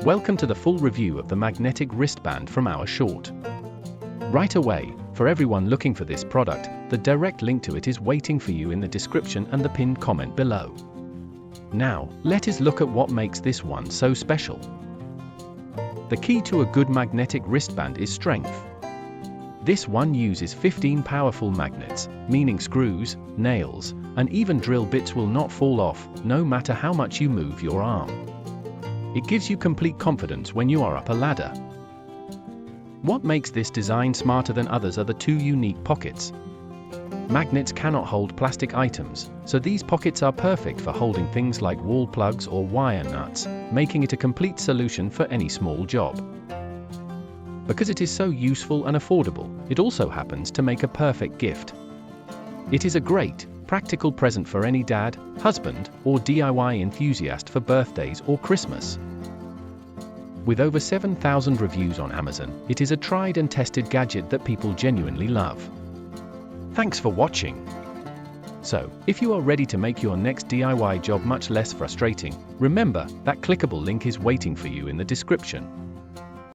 Welcome to the full review of the magnetic wristband from our short. Right away, for everyone looking for this product, the direct link to it is waiting for you in the description and the pinned comment below. Now, let us look at what makes this one so special. The key to a good magnetic wristband is strength. This one uses 15 powerful magnets, meaning screws, nails, and even drill bits will not fall off, no matter how much you move your arm. It gives you complete confidence when you are up a ladder. What makes this design smarter than others are the two unique pockets. Magnets cannot hold plastic items, so these pockets are perfect for holding things like wall plugs or wire nuts, making it a complete solution for any small job. Because it is so useful and affordable, it also happens to make a perfect gift. It is a great, practical present for any dad, husband, or DIY enthusiast for birthdays or Christmas. With over 7,000 reviews on Amazon, it is a tried and tested gadget that people genuinely love. Thanks for watching. So, if you are ready to make your next DIY job much less frustrating, remember that clickable link is waiting for you in the description.